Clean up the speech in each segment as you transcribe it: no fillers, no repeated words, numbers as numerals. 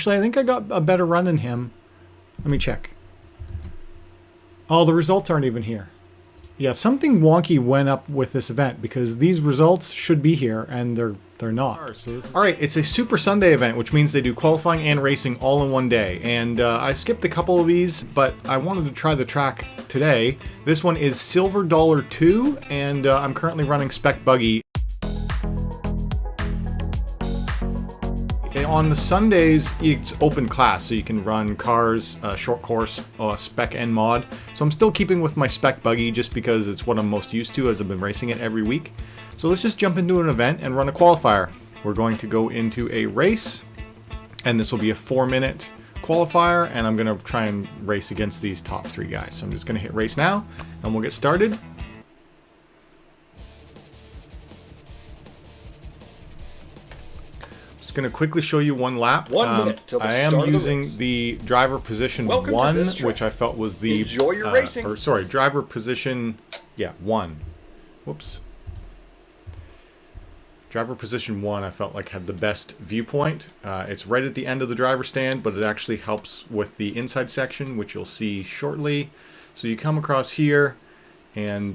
Actually, I think I got a better run than him. Let me check. Oh, the results aren't even here. Yeah, something wonky went up with this event because these results should be here and they're not. All right, it's a Super Sunday event, which means they do qualifying and racing all in one day. And I skipped a couple of these, but I wanted to try the track today. This one is Silver Dollar 2, and I'm currently running Spec Buggy. On the Sundays, it's open class, so you can run cars, short course, spec and mod. So I'm still keeping with my Spec Buggy just because it's what I'm most used to as I've been racing it every week. So let's just jump into an event and run a qualifier. We're going to go into a race, and this will be a 4-minute qualifier, and I'm going to try and race against these top 3 guys. So I'm just going to hit race now, and we'll get started. Just going to quickly show you one lap. 1 minute till the I am start of the using race. the driver position Welcome to 1, this track. which I felt was the Enjoy your racing. or sorry, driver position 1. Whoops. Driver position 1 I felt like had the best viewpoint. It's right at the end of the driver stand, but it actually helps with the inside section, which you'll see shortly. So you come across here, and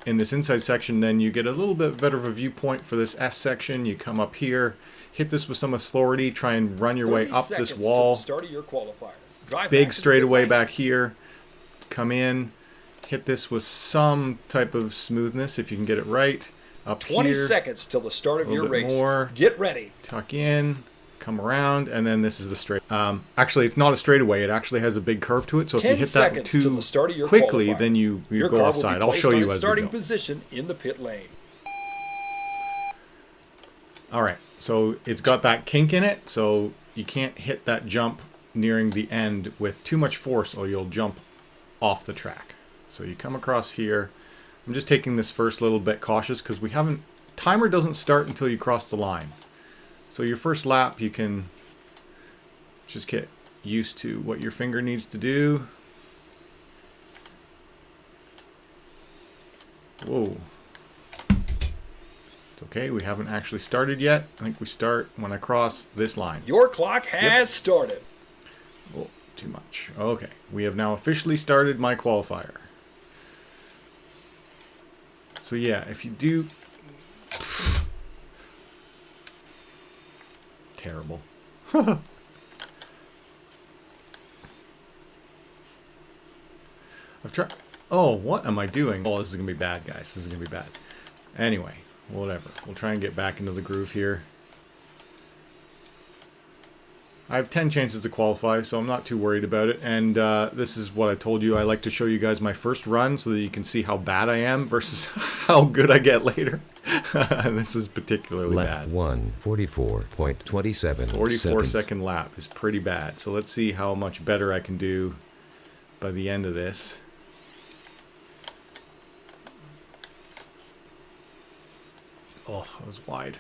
in this inside section, then you get a little bit better of a viewpoint for this S section. You come up here, hit this with some authority, try and run your way up this wall. Start of your qualifier. Drive Big back to the straightaway pit back here. Come in, hit this with some type of smoothness if you can get it right. Up 20 here, seconds till the start of a your little bit race. more. Get ready. tuck in, come around, and then this is the straight. Actually, it's not a straightaway. It actually has a big curve to it. So if you 10 hit that seconds till too the start of your quickly, qualifier. then you Your go car offside. will be I'll placed show on you its as we starting go. position in the pit lane. All right, so it's got that kink in it, so you can't hit that jump nearing the end with too much force, or you'll jump off the track. So you come across here. I'm just taking this first little bit cautious because we haven't. Timer doesn't start until you cross the line. So your first lap, you can just get used to what your finger needs to do. Whoa. It's okay, we haven't actually started yet. I think we start when I cross this line. Your clock has started. Oh, too much. Okay, we have now officially started my qualifier. So yeah, if you do... Terrible. I've tried... Oh, what am I doing? Oh, this is going to be bad, guys. This is going to be bad. Anyway, whatever. We'll try and get back into the groove here. I have 10 chances to qualify, so I'm not too worried about it. And this is what I told you. I like to show you guys my first run so that you can see how bad I am versus how good I get later. And this is particularly Lap bad. 1, 44.27 44 seconds. second lap is pretty bad. So let's see how much better I can do by the end of this. Oh, that was wide.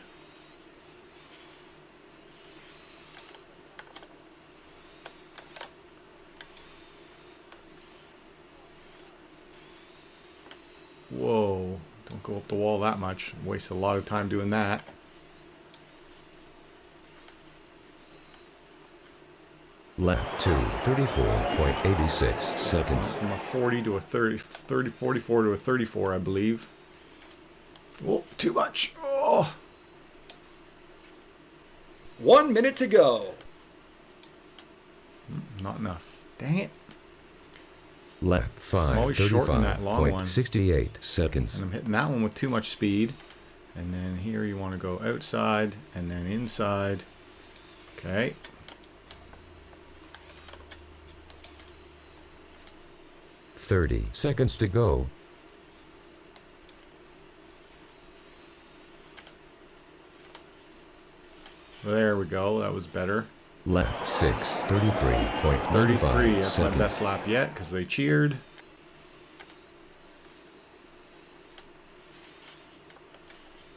Whoa, don't go up the wall that much. Waste a lot of time doing that. Lap 2, 34.86 seconds. From a 40 to a 44 to a 34, I believe. Oh, too much. Oh. 1 minute to go. Not enough. Dang it. Lap I'm always 5, shorting that long one. 35.68 seconds. And I'm hitting that one with too much speed. And then here you want to go outside and then inside. Okay. .30 seconds to go. There we go. That was better. Lap 6, 33.35 33. That's my seconds. best lap yet because they cheered.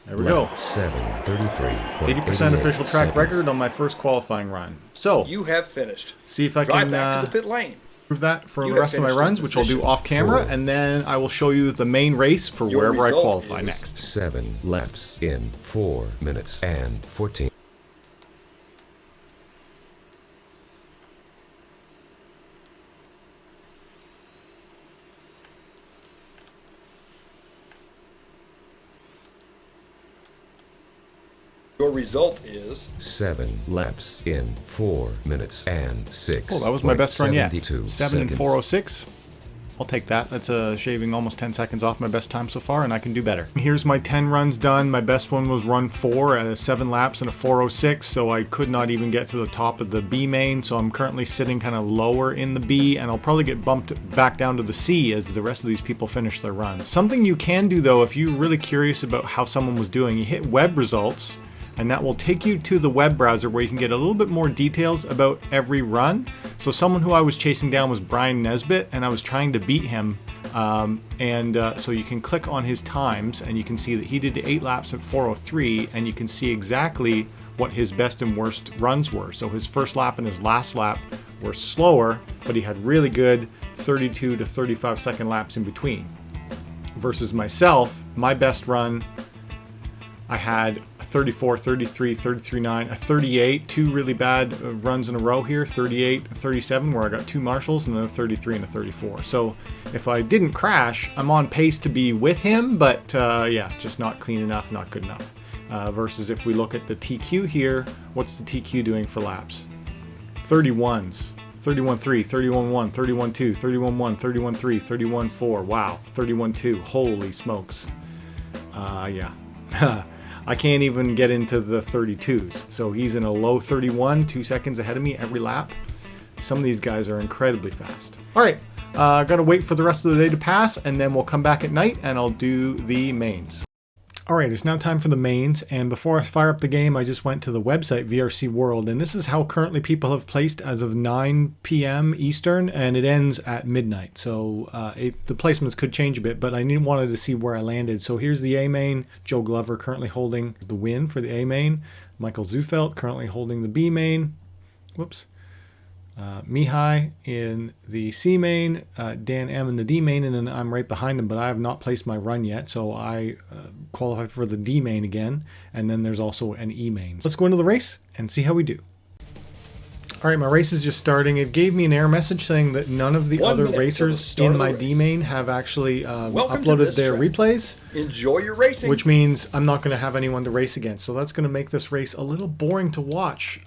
There we go. Lap 7, 33.88 80% official track seconds. record on my first qualifying run. So, You have finished. see if I Drive can back to the pit lane. prove that for You the have rest of my finished in runs, which I'll do position off camera, 4. and then I will show you the main race for Your wherever I result qualify is next. 7 laps in 4 minutes and 14. Your result is 7 laps in 4 minutes and 6. Oh, that was my best run yet. 72 7 and seconds. 4:06. I'll take that. That's shaving almost 10 seconds off my best time so far, and I can do better. Here's my 10 runs done. My best one was run 4 at 7 laps and a 4:06, so I could not even get to the top of the B main, so I'm currently sitting kind of lower in the B, and I'll probably get bumped back down to the C as the rest of these people finish their runs. Something you can do, though, if you're really curious about how someone was doing, you hit web results, and that will take you to the web browser where you can get a little bit more details about every run. So someone who I was chasing down was Brian Nesbitt, and I was trying to beat him. So you can click on his times, and you can see that he did 8 laps at 4:03, and you can see exactly what his best and worst runs were. So his first lap and his last lap were slower, but he had really good 32 to 35 second laps in between. Versus myself, my best run, I had a 34, 33, 33.9, a 38, 2 really bad runs in a row here, 38, 37, where I got 2 marshals, and then a 33 and a 34. So if I didn't crash, I'm on pace to be with him, but yeah, just not clean enough, not good enough. Versus if we look at the TQ here, what's the TQ doing for laps? 31s. 31.3, 31.1, 31.2, 31.1, 31.3, 31.4. Wow, 31.2. Holy smokes. Yeah. I can't even get into the 32s. So he's in a low 31, 2 seconds ahead of me every lap. Some of these guys are incredibly fast. All right, gotta wait for the rest of the day to pass, and then we'll come back at night and I'll do the mains. All right, it's now time for the mains, and before I fire up the game, I just went to the website VRC World, and this is how currently people have placed as of 9 p.m. Eastern, and it ends at midnight. So the placements could change a bit, but I wanted to see where I landed. So here's the A main. Joe Glover currently holding the win for the A main. Michael Zufelt currently holding the B main. Whoops. Mihai in the C main, Dan M in the D main, and then I'm right behind him, but I have not placed my run yet, so I qualified for the D main again, and then there's also an E main. Let's go into the race and see how we do. All right, my race is just starting. It gave me an error message saying that none of the other racers in my D main have actually uploaded their replays. enjoy your racing. Which means I'm not going to have anyone to race against, so that's going to make this race a little boring to watch.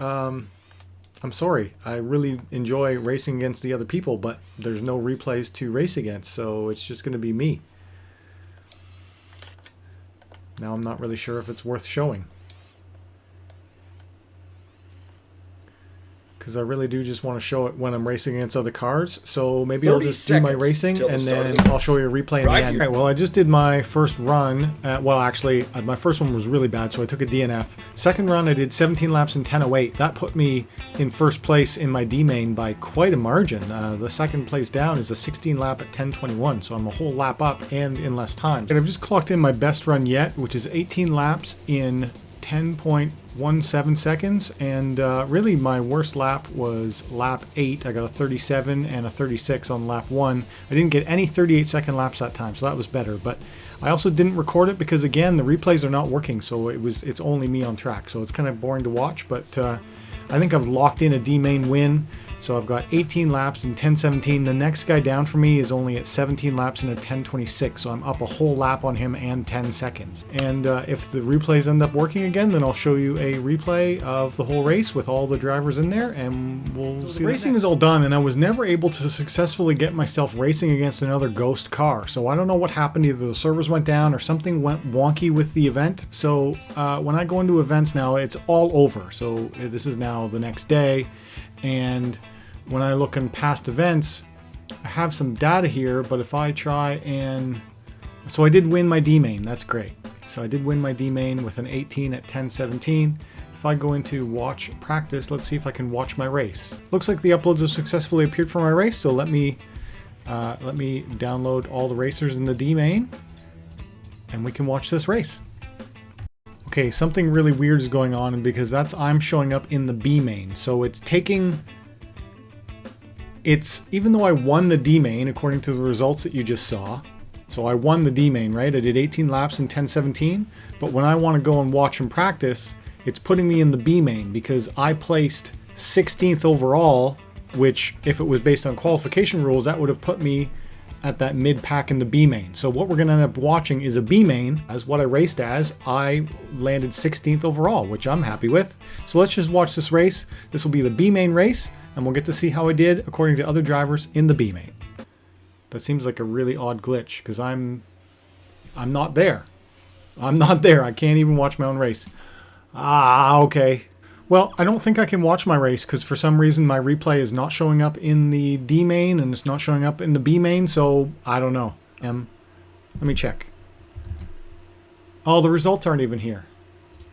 I'm sorry. I really enjoy racing against the other people, but there's no replays to race against, so it's just going to be me. Now I'm not really sure if it's worth showing. Because I really do just want to show it when I'm racing against other cars. So maybe I'll just do my racing and then I'll show you a replay in the end. All right, well, I just did my first run. Well, actually, my first one was really bad, so I took a DNF. Second run, I did 17 laps in 10:08. That put me in first place in my D main by quite a margin. The second place down is a 16 lap at 10:21, so I'm a whole lap up and in less time. And I've just clocked in my best run yet, which is 18 laps in 10.17 seconds, and really my worst lap was lap 8. I got a 37 and a 36 on lap 1. I didn't get any 38-second laps that time, so that was better, but I also didn't record it because, again, the replays are not working, so it's only me on track, so it's kind of boring to watch, but I think I've locked in a D main win. So I've got 18 laps in 10:17. The next guy down for me is only at 17 laps in a 10:26. So I'm up a whole lap on him and 10 seconds. And if the replays end up working again, then I'll show you a replay of the whole race with all the drivers in there, and we'll see. The racing is all done, and I was never able to successfully get myself racing against another ghost car. So I don't know what happened. Either the servers went down or something went wonky with the event. So when I go into events now, it's all over. So this is now the next day. And when I look in past events, I have some data here, but if I try and... So I did win my D main, that's great. So I did win my D main with an 18 at 10:17. If I go into watch practice, let's see if I can watch my race. Looks like the uploads have successfully appeared for my race, so let me download all the racers in the D main, and we can watch this race. Okay, something really weird is going on, and because I'm showing up in the B main, so it's taking... even though I won the D main according to the results that you just saw, so I won the D main, right? I did 18 laps in 10:17, but when I want to go and watch and practice, it's putting me in the B main because I placed 16th overall, which if it was based on qualification rules, that would have put me at that mid pack in the B main. So what we're going to end up watching is a B main as what I raced as. I landed 16th overall, which I'm happy with. So let's just watch this race. This will be the B main race, and we'll get to see how I did according to other drivers in the B main. That seems like a really odd glitch because I'm not there. I'm not there. I can't even watch my own race. Ah, okay. Well, I don't think I can watch my race because for some reason my replay is not showing up in the D main and it's not showing up in the B main, so I don't know. Let me check. Oh, the results aren't even here.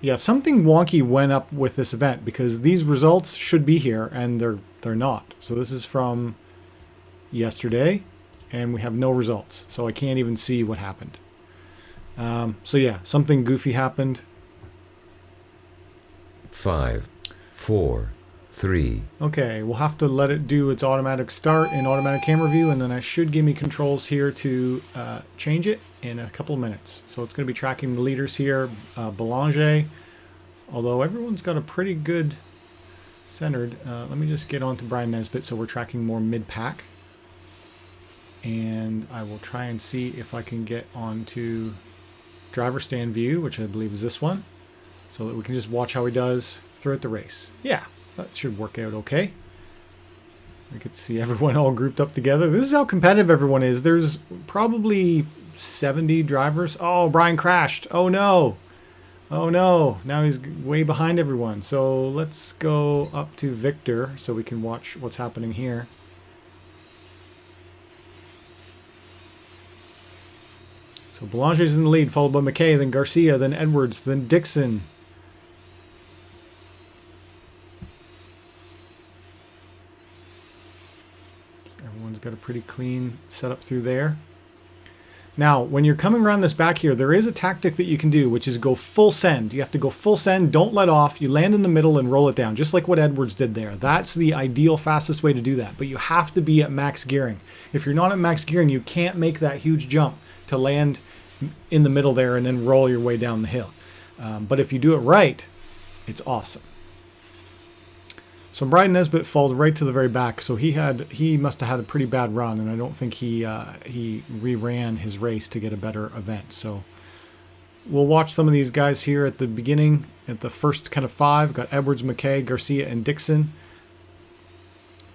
Yeah, something wonky went up with this event because these results should be here and they're not. So this is from yesterday and we have no results. So I can't even see what happened. So yeah, something goofy happened. 5, 4, 3. Okay, we'll have to let it do its automatic start in automatic camera view, and then I should give me controls here to change it in a couple of minutes. So it's going to be tracking the leaders here, Belanger, although everyone's got a pretty good centered. Let me just get on to Brian Nesbitt so we're tracking more mid-pack. And I will try and see if I can get onto driver stand view, which I believe is this one, so that we can just watch how he does throughout the race. Yeah, that should work out okay. I could see everyone all grouped up together. This is how competitive everyone is. There's probably 70 drivers. Oh, Brian crashed. Oh no. Oh no. Now he's way behind everyone. So let's go up to Victor so we can watch what's happening here. So Belanger's in the lead, followed by McKay, then Garcia, then Edwards, then Dixon. Everyone's got a pretty clean setup through there. Now, when you're coming around this back here, there is a tactic that you can do, which is go full send. You have to go full send, don't let off. You land in the middle and roll it down, just like what Edwards did there. That's the ideal, fastest way to do that. But you have to be at max gearing. If you're not at max gearing, you can't make that huge jump to land in the middle there and then roll your way down the hill. But if you do it right, it's awesome. So Brian Nesbitt followed right to the very back, so he must have had a pretty bad run, and I don't think he reran his race to get a better event. So we'll watch some of these guys here at the beginning, at the first kind of 5. Got Edwards, McKay, Garcia, and Dixon.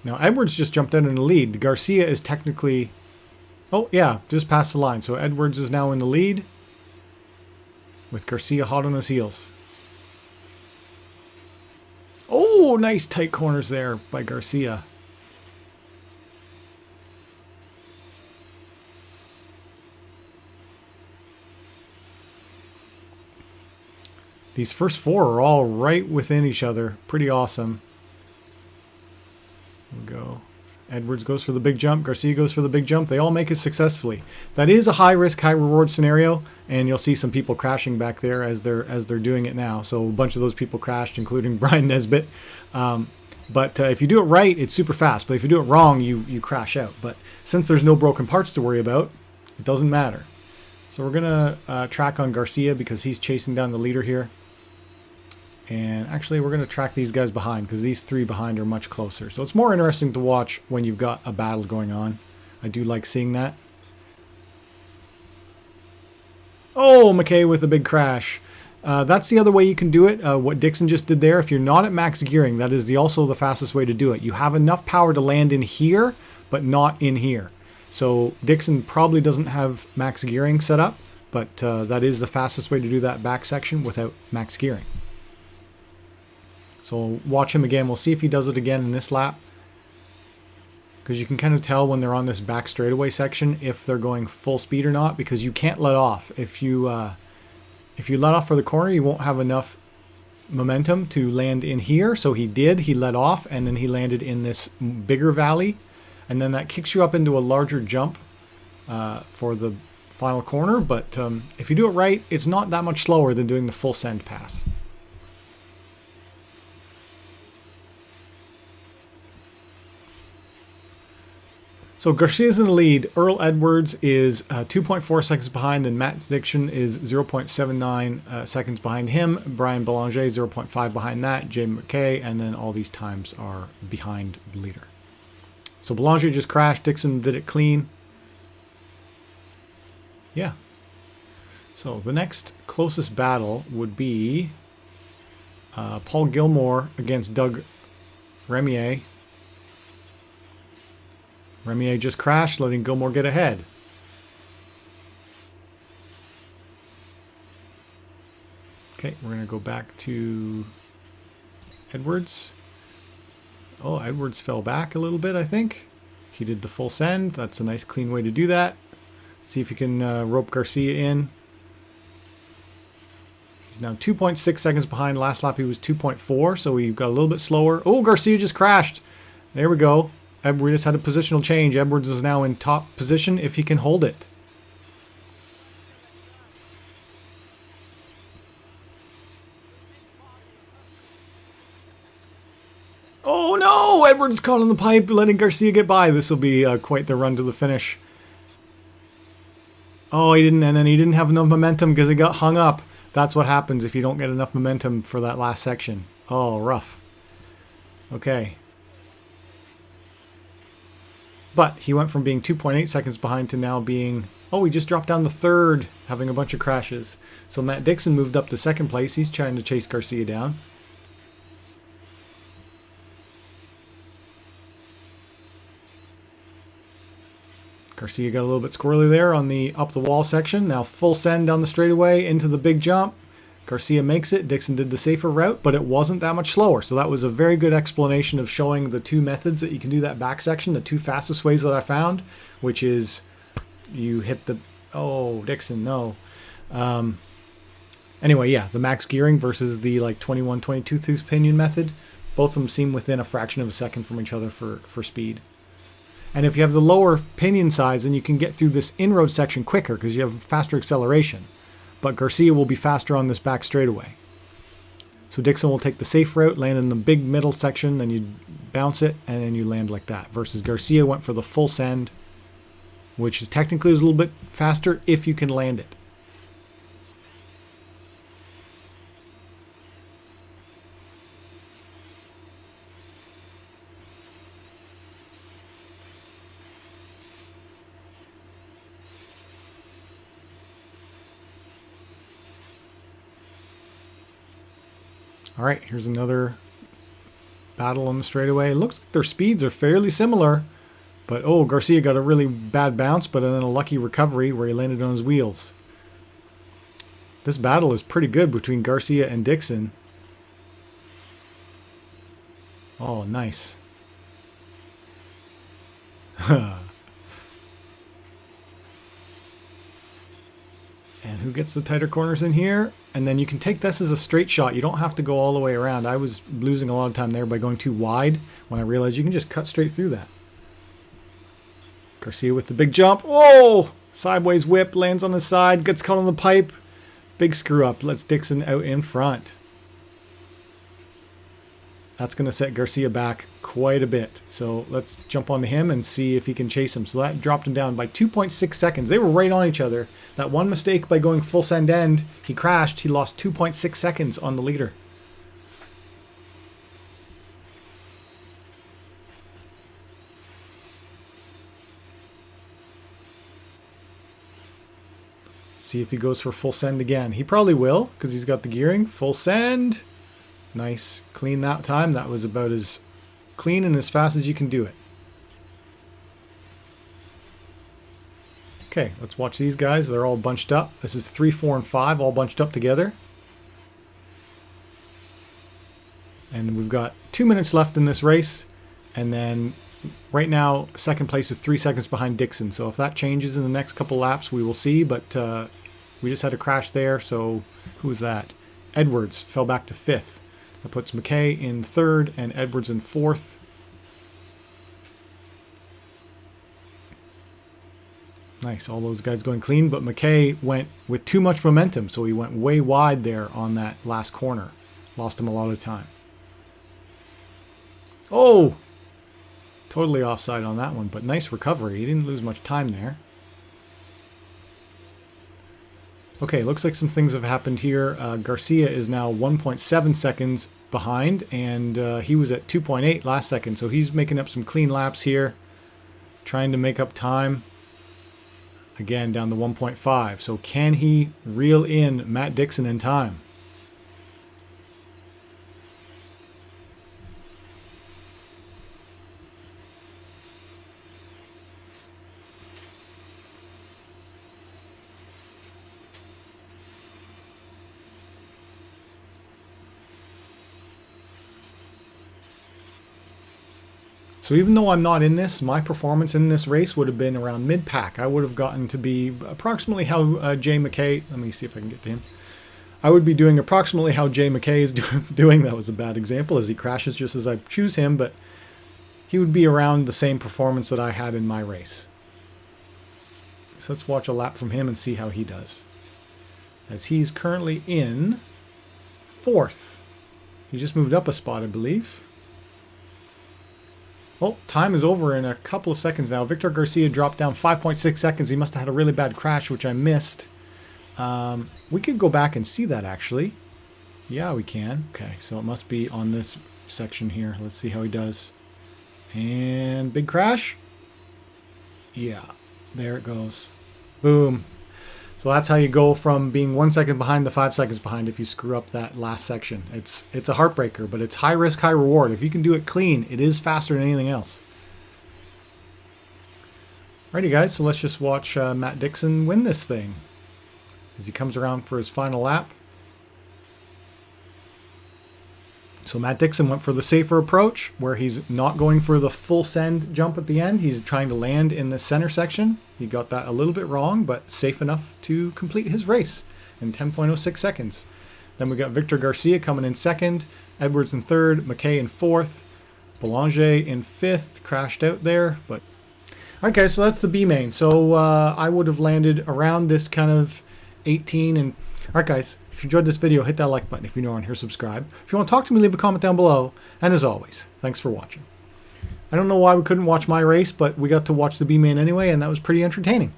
Now Edwards just jumped out in the lead. Garcia is technically... Oh, yeah, just past the line. So Edwards is now in the lead with Garcia hot on his heels. Oh, nice tight corners there by Garcia. These first 4 are all right within each other. Pretty awesome. Here we go. Edwards goes for the big jump. Garcia goes for the big jump. They all make it successfully. That is a high risk, high reward scenario, and you'll see some people crashing back there as they're doing it now. So a bunch of those people crashed, including Brian Nesbitt. But if you do it right, it's super fast. But if you do it wrong, you crash out. But since there's no broken parts to worry about, it doesn't matter. So we're gonna track on Garcia because he's chasing down the leader here. And actually, we're going to track these guys behind because these 3 behind are much closer. So it's more interesting to watch when you've got a battle going on. I do like seeing that. Oh, McKay with a big crash. That's the other way you can do it. What Dixon just did there. If you're not at max gearing, that is also the fastest way to do it. You have enough power to land in here, but not in here. So Dixon probably doesn't have max gearing set up, but that is the fastest way to do that back section without max gearing. So we'll watch him again. We'll see if he does it again in this lap. Because you can kind of tell when they're on this back straightaway section if they're going full speed or not, because you can't let off. If you let off for the corner, you won't have enough momentum to land in here. So he did. He let off, and then he landed in this bigger valley. And then that kicks you up into a larger jump for the final corner. But if you do it right, it's not that much slower than doing the full send pass. So Garcia's in the lead. Earl Edwards is 2.4 seconds behind. Then Matt Dixon is 0.79 seconds behind him. Brian Belanger 0.5 behind that. Jay McKay, and then all these times are behind the leader. So Belanger just crashed. Dixon did it clean. Yeah. So the next closest battle would be Paul Gilmore against Doug Remier. Remier just crashed, letting Gilmore get ahead. Okay, we're going to go back to Edwards. Oh, Edwards fell back a little bit, I think. He did the full send. That's a nice clean way to do that. See if you can rope Garcia in. He's now 2.6 seconds behind. Last lap he was 2.4, so he got a little bit slower. Oh, Garcia just crashed. There we go. We just had a positional change. Edwards is now in top position if he can hold it. Oh no! Edwards caught on the pipe, letting Garcia get by. This will be quite the run to the finish. Oh, he didn't, and then he didn't have enough momentum because he got hung up. That's what happens if you don't get enough momentum for that last section. Oh, rough. Okay. But he went from being 2.8 seconds behind to now being... Oh, he just dropped down to third, having a bunch of crashes. So Matt Dixon moved up to second place. He's trying to chase Garcia down. Garcia got a little bit squirrely there on the up the wall section. Now full send down the straightaway into the big jump. Garcia makes it. Dixon did the safer route, but it wasn't that much slower. So that was a very good explanation of showing the two methods that you can do that back section, the two fastest ways that I found, which is you hit the... Oh, Dixon, no. Anyway, yeah, the max gearing versus the like 21, 22 tooth pinion method. Both of them seem within a fraction of a second from each other for speed. And if you have the lower pinion size, then you can get through this inroad section quicker because you have faster acceleration. But Garcia will be faster on this back straightaway. So Dixon will take the safe route, land in the big middle section, then you bounce it, and then you land like that. Versus Garcia went for the full send, which is technically a little bit faster if you can land it. All right, here's another battle on the straightaway. It looks like their speeds are fairly similar, but oh, Garcia got a really bad bounce, but then a lucky recovery where he landed on his wheels. This battle is pretty good between Garcia and Dixon. Oh, nice. And who gets the tighter corners in here? And then you can take this as a straight shot. You don't have to go all the way around. I was losing a lot of time there by going too wide when I realized you can just cut straight through that. Garcia with the big jump. Oh! Sideways whip, lands on his side, gets caught on the pipe. Big screw up, lets Dixon out in front. That's going to set Garcia back quite a bit. So let's jump onto him and see if he can chase him. So that dropped him down by 2.6 seconds. They were right on each other. That one mistake by going full send end, he crashed. He lost 2.6 seconds on the leader. See if he goes for full send again. He probably will because he's got the gearing. Full send. Nice. Clean that time. That was about as clean and as fast as you can do it. Okay, let's watch these guys. They're all bunched up. This is 3, 4, and 5 all bunched up together. And we've got 2 minutes left in this race. And then right now, second place is 3 seconds behind Dixon. So if that changes in the next couple laps, we will see. But we just had a crash there. So who was that? Edwards fell back to 5th. That puts McKay in 3rd and Edwards in 4th. Nice, all those guys going clean, but McKay went with too much momentum, so he went way wide there on that last corner. Lost him a lot of time. Oh! Totally offside on that one, but nice recovery. He didn't lose much time there. Okay, looks like some things have happened here. Garcia is now 1.7 seconds behind, and he was at 2.8 last second, so he's making up some clean laps here, trying to make up time. Again, down to 1.5. So can he reel in Matt Dixon in time? So even though I'm not in this, my performance in this race would have been around mid-pack. I would have gotten to be approximately how Jay McKay... Let me see if I can get to him. I would be doing approximately how Jay McKay is doing. That was a bad example as he crashes just as I choose him, but he would be around the same performance that I had in my race. So let's watch a lap from him and see how he does. As he's currently in 4th. He just moved up a spot, I believe. Oh, time is over in a couple of seconds now. Victor Garcia dropped down 5.6 seconds. He must have had a really bad crash, which I missed. We could go back and see that, actually. Yeah, we can. Okay, so it must be on this section here. Let's see how he does. And big crash. Yeah, there it goes. Boom. So that's how you go from being 1 second behind to 5 seconds behind if you screw up that last section. It's a heartbreaker, but it's high risk, high reward. If you can do it clean, it is faster than anything else. Alrighty guys, so let's just watch Matt Dixon win this thing as he comes around for his final lap. So Matt Dixon went for the safer approach where he's not going for the full send jump at the end. He's trying to land in the center section. He got that a little bit wrong, but safe enough to complete his race in 10.06 seconds. Then we got Victor Garcia coming in 2nd, Edwards in 3rd, McKay in 4th, Boulanger in 5th, crashed out there. But okay, so that's the B main. So I would have landed around this kind of 18 and... Alright guys, if you enjoyed this video, hit that like button. If you're new on here, subscribe. If you want to talk to me, leave a comment down below. And as always, thanks for watching. I don't know why we couldn't watch my race, but we got to watch the B main anyway, and that was pretty entertaining.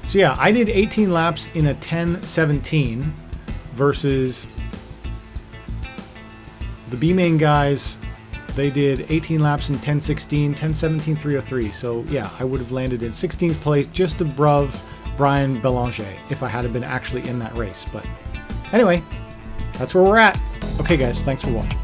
So yeah, I did 18 laps in a 10:17 versus the B main guys. They did 18 laps in 10:16, 10:17, 3:03. So yeah, I would have landed in 16th place, just above Brian Belanger if I had been actually in that race. But anyway, that's where we're at. Okay guys, thanks for watching.